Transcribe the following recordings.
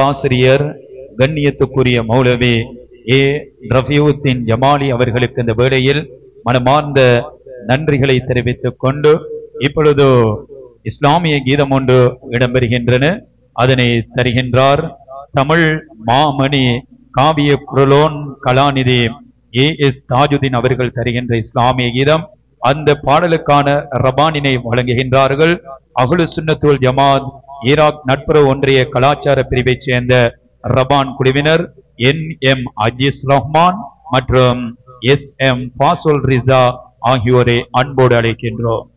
ஆசிரியர் கண்ணியத்துக்குரிய மௌலவி ஏ ரஃபியுத்தீன் ஜமாலி அவர்களுக்கு இந்த வேளையில் மனமார்ந்த நன்றிகளை தெரிவித்துக் கொண்டு இப்பொழுது இஸ்லாமிய கீதம் ஒன்று இடம்பெறுகின்றன. அதனை தருகின்றார் தமிழ் மாமணி காவிய குரலோன் கலாநிதி ஏ.எஸ். தாஜுதீன் அவர்கள் தருகின்ற இஸ்லாமிய கீதம். அந்த பாடலுக்கான ரபானினை வழங்குகின்றார்கள் அஹ்லு சுன்னத் வல் ஜமாத் ஈராக் நட்புறவு ஒன்றிய கலாச்சார பிரிவைச் சேர்ந்த ரபான் குழுவினர் என்.எம். அஜீஸ் ரஹ்மான் மற்றும் எஸ்.எம். ஃபாசுல் ரிசா ஆகியோரை அன்போடு அழைக்கின்றோம்.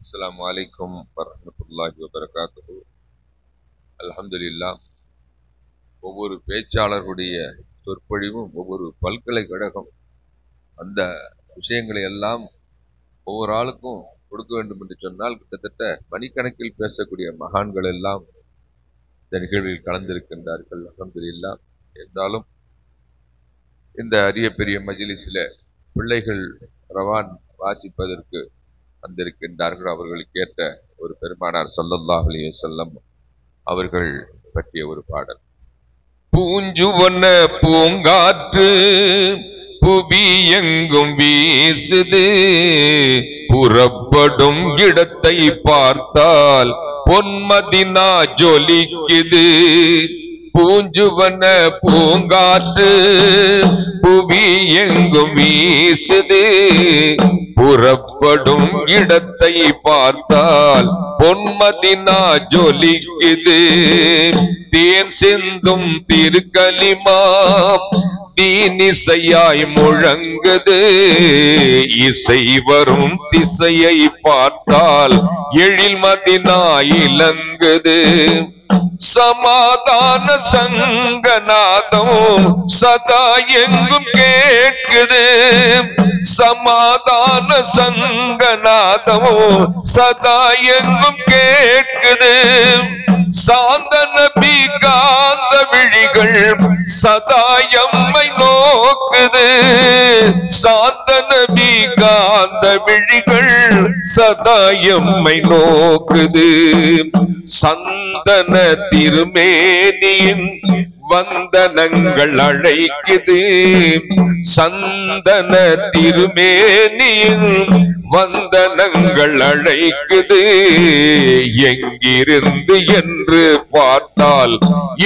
அஸ்ஸலாமு அலைக்கும் வரஹ்மத்துல்லாஹி வபரகாத்துஹு. அல்ஹம்துலில்லாஹ். ஒவ்வொரு பேச்சாளர்களுடைய சொற்பொழிவும் ஒவ்வொரு பல்கலைக்கழகம் அந்த விஷயங்களை எல்லாம் ஒவ்வொரு ஆளுக்கும் கொடுக்க வேண்டும் என்று சொன்னால் கிட்டத்தட்ட மணிக்கணக்கில் பேசக்கூடிய மகான்கள் எல்லாம் இந்த நிகழ்வில் கலந்திருக்கின்றார்கள். அல்ஹம்துலில்லாஹ். இருந்தாலும் இந்த அரிய பெரிய மஜ்லிஸில் பிள்ளைகள் ரவான் வாசிப்பதற்கு வந்திருக்கின்றார்கள். அவர்களுக்கு ஏற்ற ஒரு பெருமானார் ஸல்லல்லாஹு அலைஹி வஸல்லம் அவர்கள் பற்றிய ஒரு பாடல். பூஞ்சுவன பூங்காற்று புவி எங்கும் வீசுது, புறப்படும் இடத்தை பார்த்தால் பொன்மதினா ஜொலிக்குது. பூஞ்சுவன பூங்காற்று புவி எங்கும் வீசுது, புறப்படும் இடத்தை பார்த்தால் பொன்மதினா ஜொலிக்குது. தேன் சிந்தும் திருக்கலிமா தீனிசையாய் முழங்குது, இசை வரும் திசையை பார்த்தால் எழில் மதினா இலங்குது. சமாதான சங்கநாதம் சதா எங்கும் கேட்குது, சமாதான சங்கநாதம் சதா எங்கும் கேட்குது. சாந்த நபி காந்த விழிகள் சதா எம்மை நோக்குது, சாந்த நபி காந்த விழிகள் சதா எம்மை நோக்குது. சந்தன திருமேனியின் வந்தனங்கள் அழைக்குது, சந்தன திருமேனியின் வந்தனங்கள் அழைக்குது. எங்கிருந்து என்று பார்த்தால்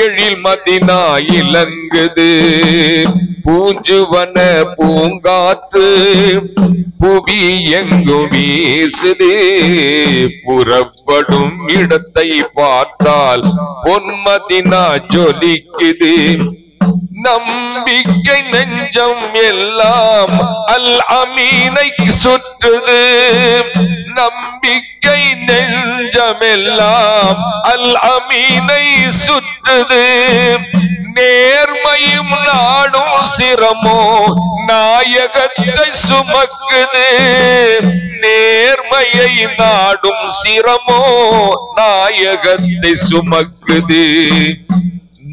எழில் மதினா இலங்குது. பூஞ்சுவன பூங்காற்று புவி எங்கும் வீசுது, புறப்படும் இடத்தை பார்த்தால் பொன்மதினா ஜொலிக்குது. நம்பிக்கை நெஞ்சம் எல்லாம் அல் அமீனை சுற்றுது, நம்பிக்கை நெஞ்சமெல்லாம் அல் அமீனை சுற்றுது. நேர்மையும் நாடும் சிரமோ நாயகத்தை சுமக்குது, நேர்மையை நாடும் சிரமோ நாயகத்தை சுமக்குது.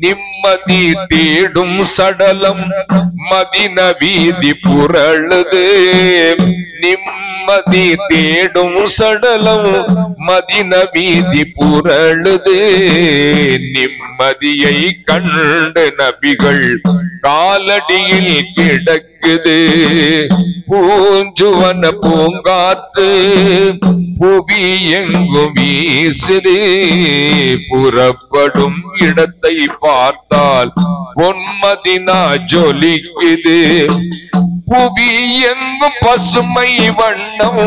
நிம்மதி தேடும் சடலம் மதின வீதி புரளுது, நிம்மதி தேடும் சடலம் மதின வீதி புரளுது. நிம்மதியை கண்டு நபிகள் காலடியில் கிடக்குது. பூஞ்சுவன பூங்காற்று புவி எங்கும் வீசுது, புறப்படும் இடத்தை பார்த்தால் பொன்மதினா ஜொலிக்குது. புவி எங்கும் பசுமை வண்ணம்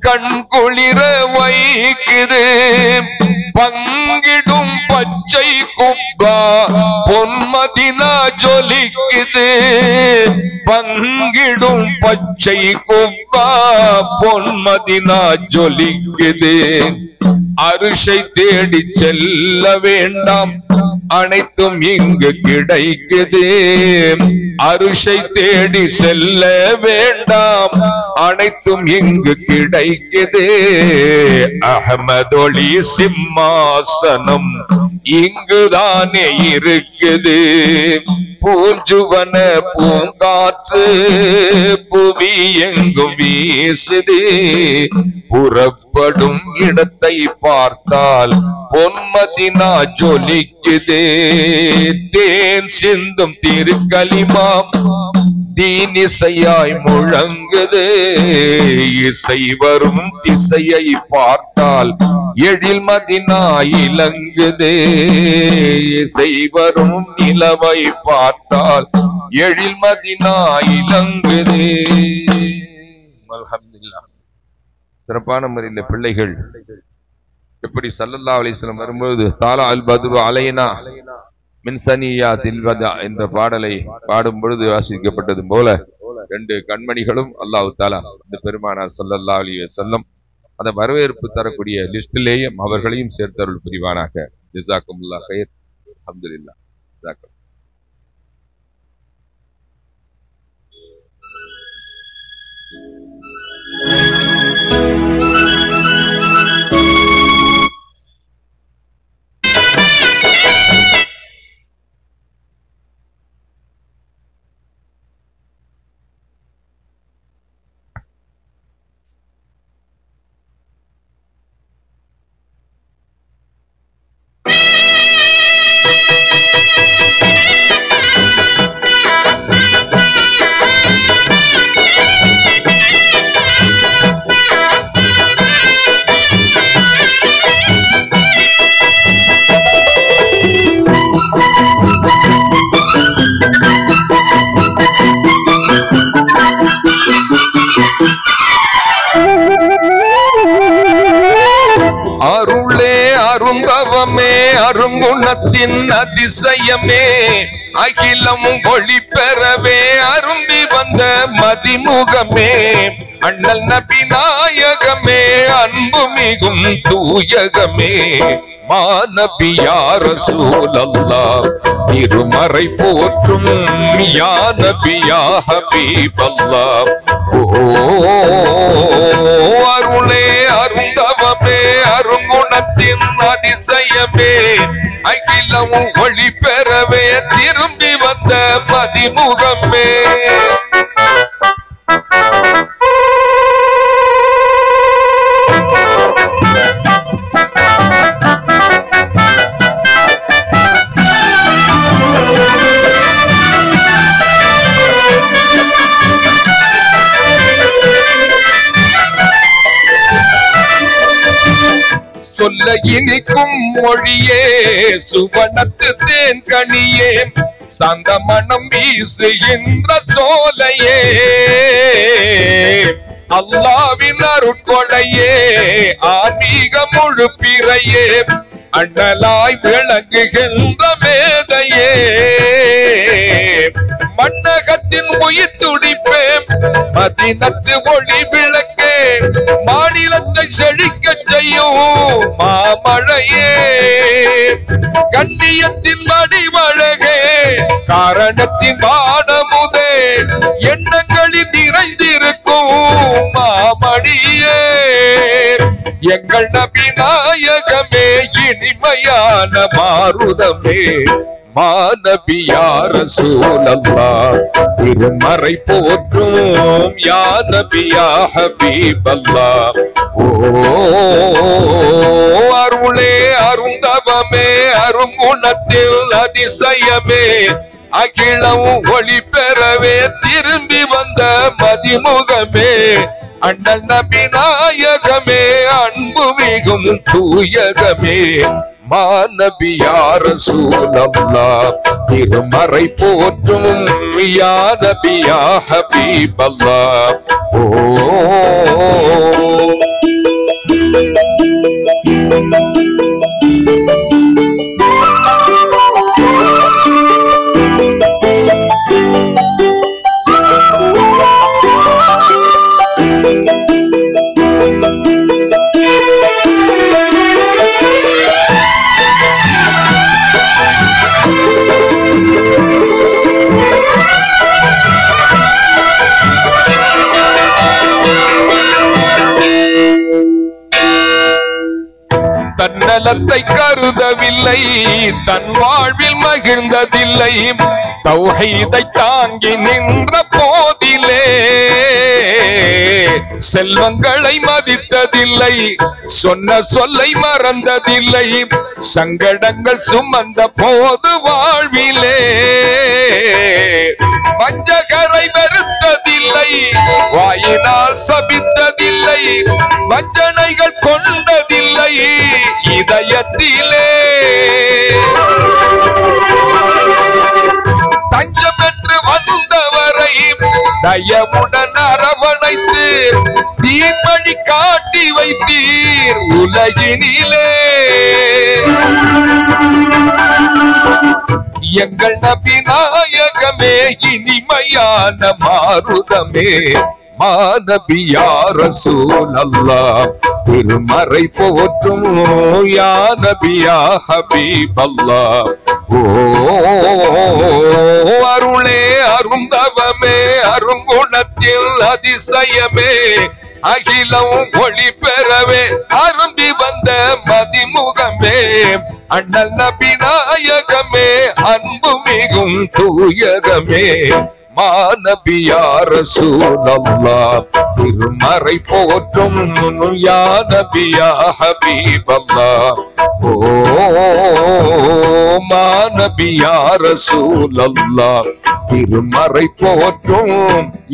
கண் குளிர வைக்குது, பங்கிடும் பச்சை குப்பா பொன்மதினா ஜொலிக்குது பங்கிடும் பச்சை குப்பா பொன்மதினா ஜொலிக்குது அரிசை தேடி செல்ல வேண்டாம் அனைத்தும் இங்கு கிடைக்குது அரிசை தேடி செல்ல வேண்டாம் அனைத்தும் இங்கு கிடைக்குது அஹ்மதொளி சிம்மாசனம் இங்குதானே இருக்குது பூஞ்சுவன பூங்காற்று புவி எங்கும் வீசுது புறப்படும் இடத்தை பார்த்தால் பொன்மதினா ஜொலிக்குது தேன் சிந்தும் திருக்கலிமாம் தீனிசையாய் முழங்குது இசை வரும் திசையை பார்த்தால் எழில் மதினா இலங்குது இசை வரும் நிலவை பார்த்தால் எழில் மதினா இலங்குது. அல்ஹம்துலில்லாஹ். சிறப்பான முறையில் பிள்ளைகள் எப்படி ஸல்லல்லாஹு அலைஹி வஸல்லம் வரும்போது தாலா அல் பத்ரு அலைனா மின்சனியா தில்வதா என்ற பாடலை பாடும் பொழுது வாசிக்கப்பட்டது போல ரெண்டு கண்மணிகளும் அல்லாஹ் தஆலா இந்த பெருமானார் ஸல்லல்லாஹு அலைஹி வஸல்லம் அந்த வரவேற்பு தரக்கூடிய லிஸ்டிலேயும் அவர்களையும் சேர்த்தருள் புரிவானாக. ஜஸாக்குமுல்லாஹ் கைர். அல்ஹம்துலில்லாஹ். ஜஸாக்கும். அருளே அருந்தவமே அருங்குணத்தின் அதிசயமே அகிலம் ஒளி பெறவே அரும்பி வந்த மதிமுகமே அண்ணல் நபி நாயகமே அன்பு மிகும் தூயகமே மாநபி யா ரசூலல்லாஹ் திருமறை போற்றும் யா நபி யா ஹபீபல்லாஹ். அருளே அருந்தவமே அருங்குணத்தின் அதிசயமே அகிலமும் ஒளி பெறவே திரும்பி வந்த மதிமுகமே சொல்ல இனிக்கும் மொழியே சுவனத்து தேன் கனியே சாந்த மனம் வீசுகின்ற சோலையே அல்லாவின் அருட்கொடையே ஆன்மீக முழு பிறையே அண்ணலாய் விளங்குகின்ற மேதையே மண்ணகத்தின் உயிர் துடிப்பே மதினத்து ஒளி விளக்கே மாநிலத்தை செழிக்க செய்யும் மாமழையே கண்ணியத்தின் வடிவழகே காரணத்தின் வானமுதே எண்ணங்களில் நிறைந்திருக்கும் மாமணியே எங்கள் நபி நாயகமே இனிமையான மாருதமே மாநபி யா ரசூலல்லாஹ் திருமறை போற்றும் யா நபி யா ஹபீபல்லாஹ். அருளே அருந்தவமே அருங்குணத்தில் அதிசயமே அகிலம் ஒளி பெறவே திரும்பி வந்த மதிமுகமே அண்ணல் நபி நாயகமே அன்பு மிகும் தூயகமே மாநபி யா ரசூலல்லாஹ் திருமறை போற்றும் யா நபி யா ஹபீபல்லாஹ். உள்ளத்தை கருதவில்லை, தன் வாழ்வில் மகிழ்ந்ததில்லை. தௌஹீதை தாங்கி நின்ற போதிலே செல்வங்களை மதித்ததில்லை, சொன்ன சொல்லை மறந்ததில்லை. சங்கடங்கள் சுமந்த போது வாழ்விலே வஞ்சகரை வெறுத்ததில்லை, வாயினால் சபித்ததில்லை. வஞ்சனைகள் கொண்டதில்லை இதயத்திலே. தஞ்சம் பெற்று வந்தவரை தயவுடன் அரவணைத்து தீர்ப்பணி காட்டி வைத்தீர் உலகினிலே. எங்கள் நபி நாயகமே, இனிமையான மாருதமே, மாநபி யா ரசூலல்லாஹ், திருமறை போற்றும் யா நபி யா ஹபீபல்லாஹ். ஓ அருளே அருந்தவமே, அருங்குணத்தில் அதிசயமே, அகிலம் ஒளி பெறவே அரும்பி வந்த மதிமுகமே, அண்ணல் நபி நாயகமே, அன்பு மிகும் தூயகமே, மாநபி யா ரசூலல்லாஹ், திருமறை போற்றும் யா நபி யா ஹபீபல்லாஹ். ஓ மாநபி யா ரசூலல்லாஹ், திருமறை போற்றும்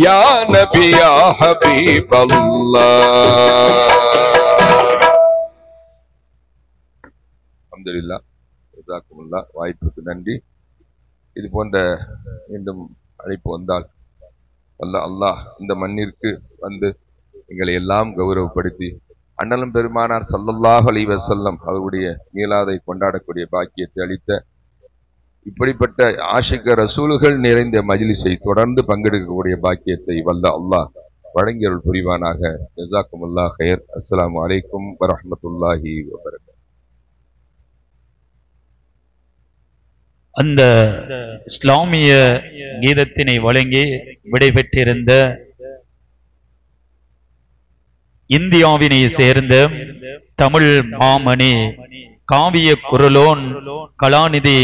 யா நபி யா ஹபீபல்லாஹ். அல்ஹம்துலில்லாஹ், ஜஸாக்குமுல்லாஹ். வாய்ப்புக்கு நன்றி. இது போன்ற மீண்டும் அழைப்பு வந்தால் அல்லாஹ் இந்த மண்ணிற்கு வந்து எங்களை எல்லாம் கௌரவப்படுத்தி அண்ணலும் பெருமானார் ஸல்லல்லாஹு அலைஹி வஸல்லம் அவருடைய மீலாதை கொண்டாடக்கூடிய பாக்கியத்தை அளித்த இப்படிப்பட்ட ஆஷிக ரசூல்கள் நிறைந்த மஜ்லிஸை தொடர்ந்து பங்கெடுக்கக்கூடிய பாக்கியத்தை வல்ல அல்லாஹ் வழங்கியருள் புரிவானாக. ஜஸாக்குமுல்லாஹ் கைர். அஸ்ஸலாமு அலைக்கும் வரஹ்மத்துல்லாஹி வபரகாத்துஹு. அந்த இஸ்லாமிய கீதத்தினை வழங்கி விடைபெற்றிருந்த இந்தியாவினை சேர்ந்த தமிழ் மாமணி காவிய குரலோன் கலாநிதி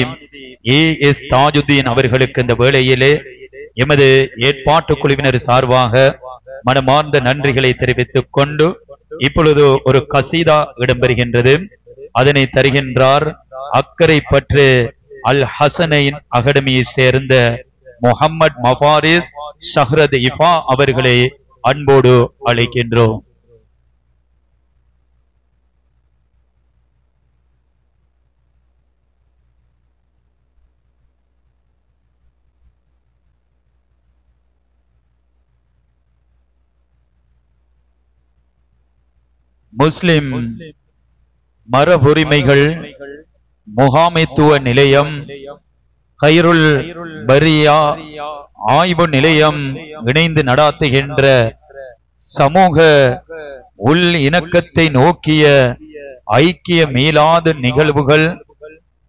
ஏ.எஸ். தாஜுதீன் அவர்களுக்கு இந்த வேளையிலே எமது ஏற்பாட்டு குழுவினர் சார்பாக மனமார்ந்த நன்றிகளை தெரிவித்துக் கொண்டு இப்பொழுது ஒரு கசீதா இடம்பெறுகின்றது. அதனை தருகின்றார் அக்கரை பற்று அல் ஹசனைன் அகாடமியை சேர்ந்த முஹம்மத் மஃபாரிஸ் ஷஹ்ரத் இஃபா அவர்களை அன்போடு அழைக்கின்றோம். முஸ்லிம் மரபுரிமைகள் முகாமைத்துவ நிலையம், கைருல் பரியா ஆய்வு நிலையம் இணைந்து நடாத்துகின்ற சமூக உள் இணக்கத்தை நோக்கிய ஐக்கிய மீளாது நிகழ்வுகள்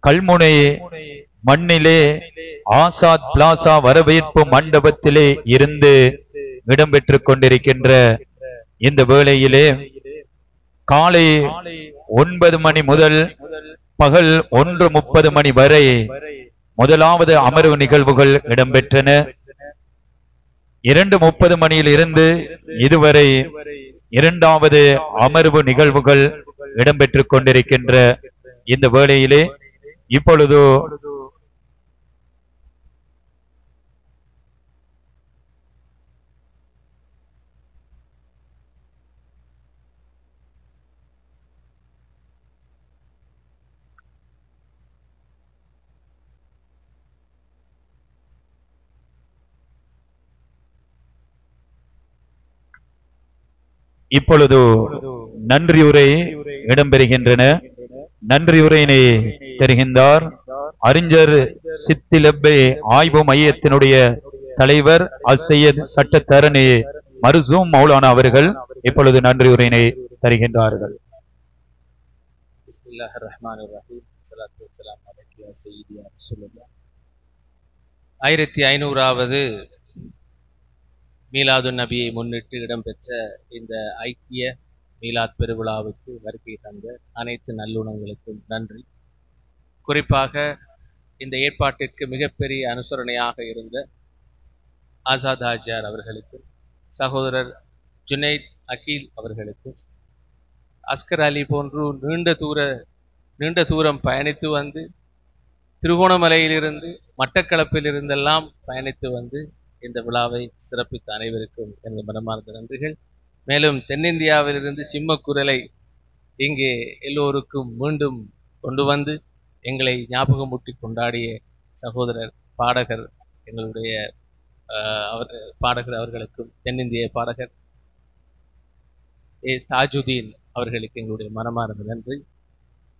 கல்முனை மண்ணிலே ஆசாத் பிளாசா வரவேற்பு மண்டபத்திலே இருந்து இடம்பெற்றுக் கொண்டிருக்கின்ற இந்த வேளையிலே காலை 9 மணி முதல் பகல் 1:30 மணி வரை முதலாவது அமர்வு நிகழ்வுகள் இடம்பெற்றன. 2:30 மணியில் இருந்து இதுவரை இரண்டாவது அமர்வு நிகழ்வுகள் இடம்பெற்றுக் கொண்டிருக்கின்ற இந்த வேளையிலே இப்பொழுது நன்றியுரை இடம்பெறுகின்றன. நன்றியுரையினை தருகின்றார் அறிஞர் சித்திலப்பே ஆய்வு மையத்தினுடைய தலைவர் அசையத் சட்டத்தரணி மர்சூம் மௌலானா அவர்கள் இப்பொழுது நன்றியுரையினை தருகின்றார்கள். 1500வது மீலாது நபியை முன்னிட்டு இடம்பெற்ற இந்த ஐக்கிய மீலாத் பெருவிழாவுக்கு வருகை தந்த அனைத்து நல்லுணங்களுக்கும் நன்றி. குறிப்பாக இந்த ஏற்பாட்டிற்கு மிகப்பெரிய அனுசரணையாக இருந்த ஆசாத் ஹாஜியார் அவர்களுக்கும், சகோதரர் ஜுனைத் அகீல் அவர்களுக்கும், அஸ்கர் அலி போன்று நீண்ட தூரம் பயணித்து வந்து திருகோணமலையிலிருந்து மட்டக்களப்பிலிருந்தெல்லாம் பயணித்து வந்து இந்த விழாவை சிறப்பித்த அனைவருக்கும் எனது மனமார்ந்த நன்றிகள். மேலும் தென்னிந்தியாவிலிருந்து சிம்மக்குரலை இங்கே எல்லோருக்கும் மீண்டும் கொண்டு வந்து எங்களை ஞாபகமூட்டி கொண்டாடிய சகோதரர் பாடகர் எங்களுடைய பாடகர் அவர்களுக்கும், தென்னிந்திய பாடகர் தாஜுதீன் அவர்களுக்கு எங்களுடைய மனமார்ந்த நன்றி.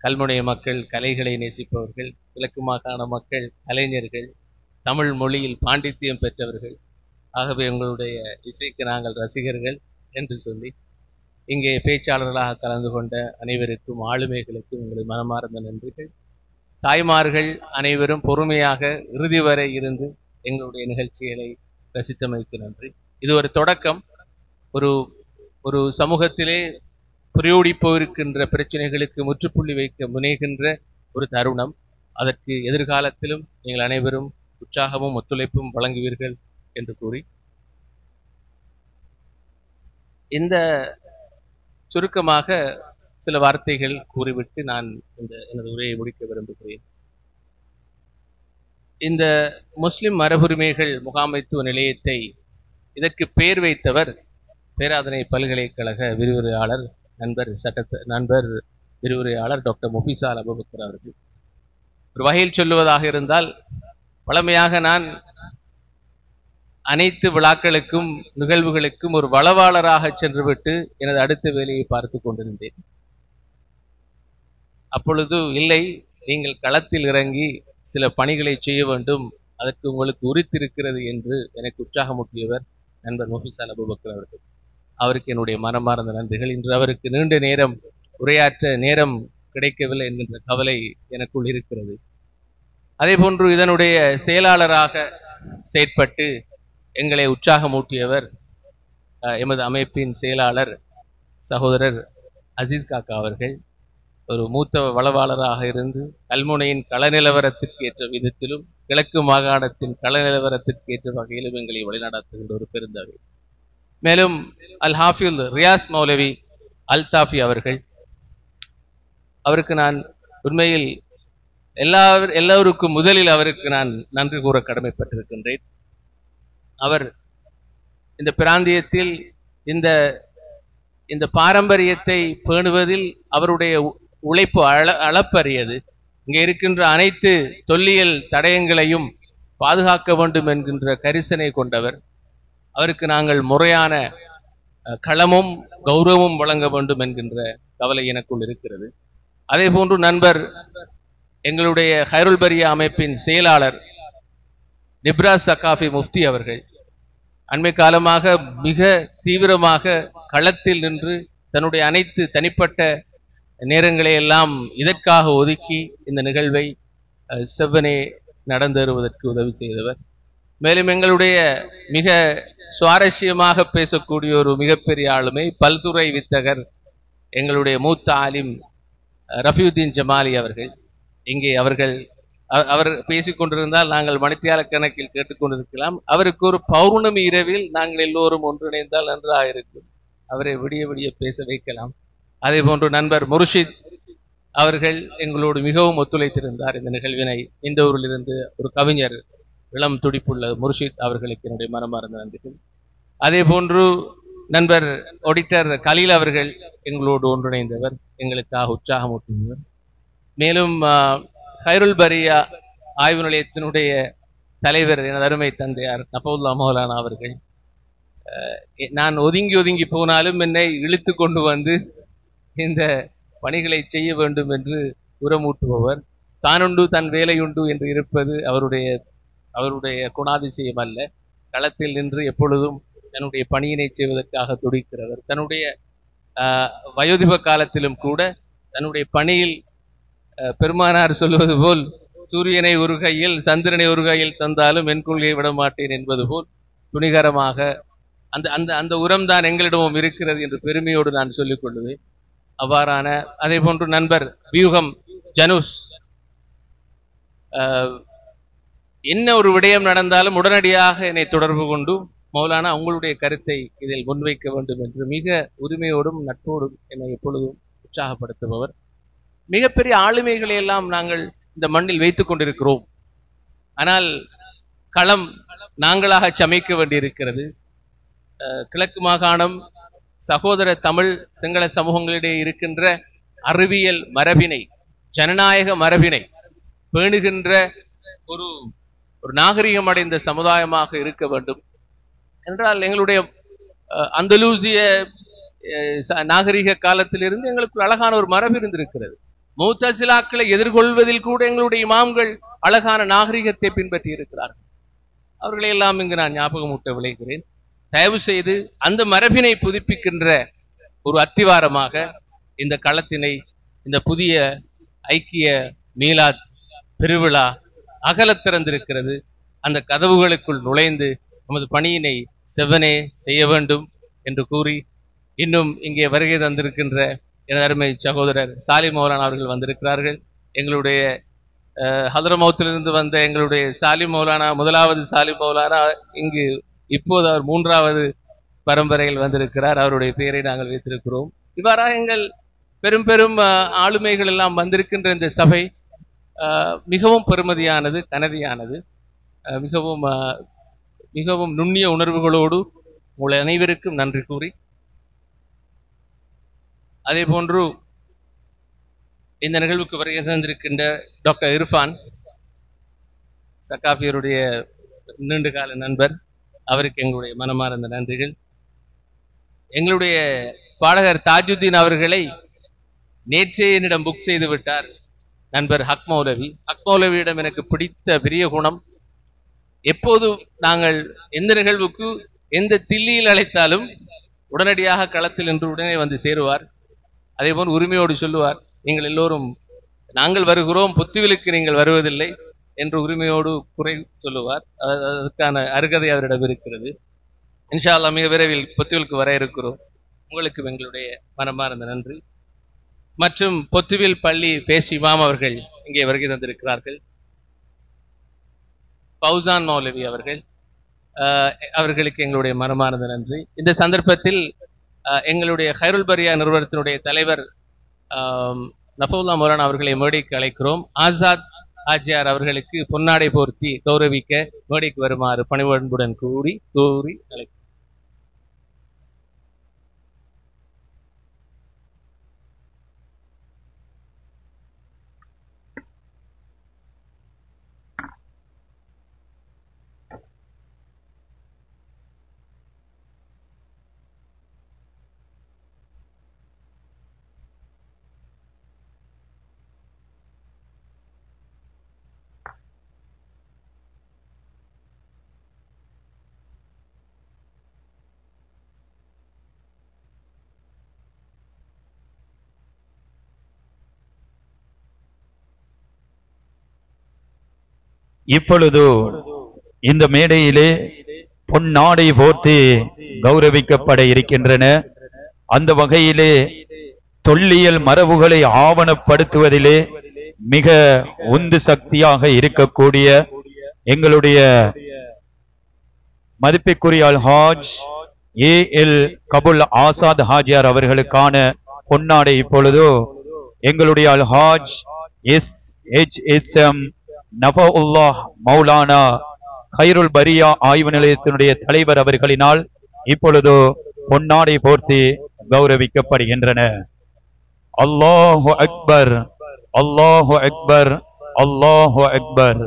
கல்முனை மக்கள் கலைகளை நேசிப்பவர்கள், கிழக்கு மாகாண மக்கள் கலைஞர்கள், தமிழ் மொழியில் பாண்டித்தியம் பெற்றவர்கள். ஆகவே உங்களுடைய இசைக்கு நாங்கள் ரசிகர்கள் என்று சொல்லி இங்கே பேச்சாளர்களாக கலந்து கொண்ட அனைவருக்கும், ஆளுமைகளுக்கும் உங்களுடைய மனமார்ந்த நன்றிகள். தாய்மார்கள் அனைவரும் பொறுமையாக இறுதி வரை இருந்து எங்களுடைய நிகழ்ச்சிகளை ரசித்தமைக்கு நன்றி. இது ஒரு தொடக்கம். ஒரு சமூகத்திலே புரியோடி போயிருக்கின்ற பிரச்சனைகளுக்கு முற்றுப்புள்ளி வைக்க முனைகின்ற ஒரு தருணம். அதற்கு எதிர்காலத்திலும் நீங்கள் அனைவரும் உற்சாகமும் ஒத்துழைப்பும் வழங்குவீர்கள் என்று கூறி இந்த சுருக்கமாக சில வார்த்தைகள் கூறிவிட்டு நான் எனது உரையை முடிக்க விரும்புகிறேன். இந்த முஸ்லிம் மரபுரிமைகள் முகாமைத்துவ நிலையத்தை இதற்கு பெயர் வைத்தவர் பேராதனை பல்கலைக்கழக விரிவுரையாளர் நண்பர் விரிவுரையாளர் டாக்டர் முஃபிசால் அபுபக்கர் அவர்கள். ஒரு வகையில் சொல்லுவதாக இருந்தால், வழமையாக நான் அனைத்து விழாக்களுக்கும் நிகழ்வுகளுக்கும் ஒரு வளவாளராக சென்றுவிட்டு எனது அடுத்த வேலையை பார்த்து கொண்டிருந்தேன். அப்பொழுது இல்லை, நீங்கள் களத்தில் இறங்கி சில பணிகளை செய்ய வேண்டும், அதற்கு உங்களுக்கு உரித்திருக்கிறது என்று எனக்கு உற்சாகமூட்டியவர் நண்பர் முஃபிசால் அபுபக்கர் அவர்கள். அவருக்கு என்னுடைய மனமார்ந்த நன்றிகள். இன்று அவருக்கு நீண்ட நேரம் உரையாற்ற நேரம் கிடைக்கவில்லை என்கின்ற கவலை எனக்குள் இருக்கிறது. அதே போன்று இதனுடைய செயலாளராக செயற்பட்டு எங்களை உற்சாகமூட்டியவர் எமது அமைப்பின் செயலாளர் சகோதரர் அசீஸ் காக்கா அவர்கள். ஒரு மூத்த வளவாளராக இருந்து கல்முனையின் கள நிலவரத்திற்கு ஏற்ற விதத்திலும் கிழக்கு மாகாணத்தின் கள நிலவரத்திற்கு ஏற்ற வகையிலும் எங்களை வழிநடத்துகின்ற ஒரு பெருந்தகை. மேலும் அல் ஹாஃபில் ரியாஸ் மௌலவி அல்தாஃபி அவர்கள், அவருக்கு நான் உண்மையில் எல்லோருக்கும் முதலில் அவருக்கு நான் நன்றி கூற கடமைப்பட்டிருக்கின்றேன். அவர் இந்த பிராந்தியத்தில் இந்த பாரம்பரியத்தை பேணுவதில் அவருடைய உழைப்பு அளப்பரியது. இங்கே இருக்கின்ற அனைத்து தொல்லியல் தடயங்களையும் பாதுகாக்க வேண்டும் என்கின்ற கரிசனை கொண்டவர். அவருக்கு நாங்கள் முறையான களமும் கௌரவமும் வழங்க வேண்டும் என்கின்ற கவலை எனக்குள் இருக்கிறது. அதே போன்று நண்பர் எங்களுடைய ஹைருல் பரியா அமைப்பின் செயலாளர் நிப்ராஸ் சகாஃபி முஃப்தி அவர்கள் அண்மை காலமாக மிக தீவிரமாக களத்தில் நின்று தன்னுடைய அனைத்து தனிப்பட்ட நேரங்களை எல்லாம் இதற்காக ஒதுக்கி இந்த நிகழ்வை செவ்வனே நடந்தேறுவதற்கு உதவி செய்தவர். மேலும் எங்களுடைய மிக சுவாரஸ்யமாக பேசக்கூடிய ஒரு மிகப்பெரிய ஆளுமை, பல்துறை வித்தகர், எங்களுடைய மூத்த ஆலிம் ரஃபியுத்தீன் ஜமாலி அவர்கள். இங்கே அவர் பேசிக்கொண்டிருந்தால் நாங்கள் மணித்தியால கணக்கில் கேட்டுக்கொண்டிருக்கலாம். அவருக்கு ஒரு பௌர்ணமி இரவில் நாங்கள் எல்லோரும் ஒன்றிணைந்தால் நன்றாக இருக்கும். அவரை விடிய விடிய பேச வைக்கலாம். அதே போன்று நண்பர் முர்ஷித் அவர்கள் எங்களோடு மிகவும் ஒத்துழைத்திருந்தார் இந்த நிகழ்வினை. இந்த ஊரிலிருந்து ஒரு கவிஞர், இளம் துடிப்புள்ள முர்ஷித் அவர்களுக்கு என்னுடைய மனமார்ந்த நன்றிகள். அதே போன்று நண்பர் ஆடிட்டர் கலீல் அவர்கள் எங்களோடு ஒன்றிணைந்தவர், எங்களுக்காக உற்சாகமூட்டியவர். மேலும் ஹைருல் பரியா ஆய்வு நிலையத்தினுடைய தலைவர் எனது அருமை தந்தையார் நபவுல்லா மௌலானா அவர்கள், நான் ஒதுங்கி போனாலும் என்னை இழுத்து கொண்டு வந்து இந்த பணிகளை செய்ய வேண்டும் என்று உரமூட்டுபவர். தானுண்டு தன் வேலையுண்டு என்று இருப்பது அவருடைய குணாதிசயம் அல்ல. களத்தில் நின்று எப்பொழுதும் தன்னுடைய பணியினை செய்வதற்காக துடிக்கிறவர். தன்னுடைய வயோதிப காலத்திலும் கூட தன்னுடைய பணியில் பெருமானார் சொல்வது போல், சூரியனை ஒரு கையில் சந்திரனை ஒரு கையில் தந்தாலும் என் கொள்கையை விட மாட்டேன் என்பது போல் துணிகரமாக அந்த அந்த அந்த உரம் தான் எங்களிடமும் இருக்கிறது என்று பெருமையோடு நான் சொல்லிக் கொள்ளுவேன். அவ்வாறான அதே போன்று நண்பர் வியூகம் ஜனுஸ், என்ன ஒரு விடயம் நடந்தாலும் உடனடியாக என்னை தொடர்பு கொண்டு மௌலானா உங்களுடைய கருத்தை இதில் முன்வைக்க வேண்டும் என்று மிக உரிமையோடும் நட்போடும் என்னை எப்பொழுதும் உற்சாகப்படுத்துபவர். மிகப்பெரிய ஆளுமைகளை எல்லாம் நாங்கள் இந்த மண்ணில் வைத்துக் கொண்டிருக்கிறோம். ஆனால் களம் நாங்களாக சமைக்க வேண்டியிருக்கிறது. கிழக்கு மாகாணம் சகோதர தமிழ் சிங்கள சமூகங்களிடையே இருக்கின்ற அறிவியல் மரபினை, ஜனநாயக மரபினை பேணுகின்ற ஒரு நாகரிகம் அடைந்த சமுதாயமாக இருக்க வேண்டும் என்றால் எங்களுடைய அந்தலூசிய நாகரிக காலத்திலிருந்து எங்களுக்கு அழகான ஒரு மரபு இருந்திருக்கிறது. முத்தசிலாக்களை எதிர்கொள்வதில் கூட எங்களுடைய இமாம்கள் அழகான நாகரிகத்தை பின்பற்றி இருக்கிறார்கள். அவர்களை எல்லாம் இங்கு நான் ஞாபகமூட்ட விளைகிறேன். தயவு செய்து அந்த மரபினை புதுப்பிக்கின்ற ஒரு அத்திவாரமாக இந்த களத்தினை, இந்த புதிய ஐக்கிய மீலாத் பெருவிழா அகலத் திறந்திருக்கிறது. அந்த கதவுகளுக்குள் நுழைந்து நமது பணியினை செவ்வனே செய்ய வேண்டும் என்று கூறி, இன்னும் இங்கே வருகை தந்திருக்கின்ற எனது அருமை சகோதரர் சாலிம் மௌலானா அவர்கள் வந்திருக்கிறார்கள். எங்களுடைய ஹதரமௌத்திலிருந்து வந்த எங்களுடைய சாலிம் மௌலானா, முதலாவது சாலிம் மௌலானா இங்கு இப்போது அவர் 3வது பரம்பரையில் வந்திருக்கிறார். அவருடைய பெயரை நாங்கள் வைத்திருக்கிறோம். இவ்வாறாக எங்கள் பெரும் பெரும் ஆளுமைகள் எல்லாம் வந்திருக்கின்ற இந்த சபை மிகவும் பெருமதியானது, கனதியானது. மிகவும் மிகவும் நுண்ணிய உணர்வுகளோடு உங்கள் அனைவருக்கும் நன்றி கூறி, அதே போன்று இந்த நிகழ்வுக்கு வருகை தந்திருக்கின்ற டாக்டர் இர்ஃபான் சக்காஃபியருடைய நீண்டகால நண்பர், அவருக்கு எங்களுடைய மனமார்ந்த நன்றிகள். எங்களுடைய பாடகர் தாஜுத்தீன் அவர்களை நேற்றே என்னிடம் புக் செய்து விட்டார் நண்பர் ஹக் மௌலவி. ஹக் மௌலவியிடம் எனக்கு பிடித்த பெரிய குணம், எப்போது நாங்கள் எந்த நிகழ்வுக்கு எந்த தில்லியில் அழைத்தாலும் உடனடியாக களத்தில் நின்று உடனே வந்து சேருவார். அதே போல் உரிமையோடு சொல்லுவார், நீங்கள் எல்லோரும் நாங்கள் வருகிறோம், புத்துவிலுக்கு நீங்கள் வருவதில்லை என்று உரிமையோடு குறை சொல்லுவார். அதற்கான அருகதை அவரிடம் இருக்கிறது. இன்ஷா அல்லாஹ் மிக விரைவில் பொத்துவிலுக்கு வர இருக்கிறோம். உங்களுக்கு எங்களுடைய மனமார்ந்த நன்றி. மற்றும் பொத்துவில் பள்ளி பேசி இமாம் அவர்கள் இங்கே வருகை தந்திருக்கிறார்கள். ஃபௌசான் மௌலவி அவர்கள், அவர்களுக்கு எங்களுடைய மனமார்ந்த நன்றி. இந்த சந்தர்ப்பத்தில் எங்களுடைய ஹைருல் பரியா நிறுவனத்தினுடைய தலைவர் நஃபுல்லா மௌலானா அவர்களை மேடைக்கு அழைக்கிறோம். ஆசாத் ஆஜியார் அவர்களுக்கு பொன்னாடை போர்த்தி கௌரவிக்க மேடைக்கு வருமாறு பணிவன்புடன் கூறி அழைக்கிறோம். இப்பொழுது இந்த மேடையிலே பொன்னாடை போர்த்தி கௌரவிக்கப்பட இருக்கின்றன. அந்த வகையிலே தொல்லியல் மரபுகளை ஆவணப்படுத்துவதிலே மிக உந்து சக்தியாக இருக்கக்கூடிய எங்களுடைய மதிப்பிற்குரிய அல்ஹாஜ் ஏ.எல். கபுல் ஆசாத் ஹாஜியார் அவர்களுக்கான பொன்னாடை இப்பொழுது எங்களுடைய அல்ஹாஜ் எஸ்.எச்.எஸ்.எம். நஃபஉல்லாஹ் மௌலானா ஹைருல் பரியா ஆய்வு நிலையத்தினுடைய தலைவர் அவர்களினால் இப்பொழுது பொன்னாடை போர்த்தி கௌரவிக்கப்படுகின்றன. அல்லாஹு அக்பர், அல்லாஹு அக்பர், அல்லாஹு அக்பர்.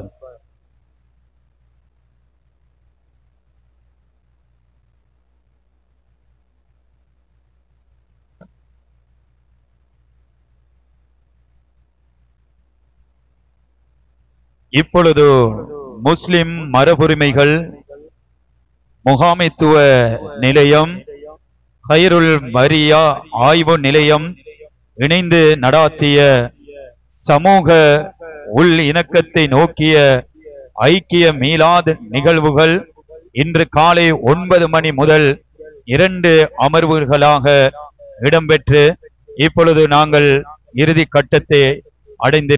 இப்பொழுது முஸ்லிம் மரபுரிமைகள் முகாமைத்துவ நிலையம், ஹைருல் பரியா ஆய்வு நிலையம் இணைந்து நடாத்திய சமூக உள் இணக்கத்தை நோக்கிய ஐக்கிய மீலாத் நிகழ்வுகள் இன்று காலை 9 மணி முதல் 2 அமர்வுகளாக இடம்பெற்று இப்பொழுது நாங்கள் இறுதி கட்டத்தை அடைந்து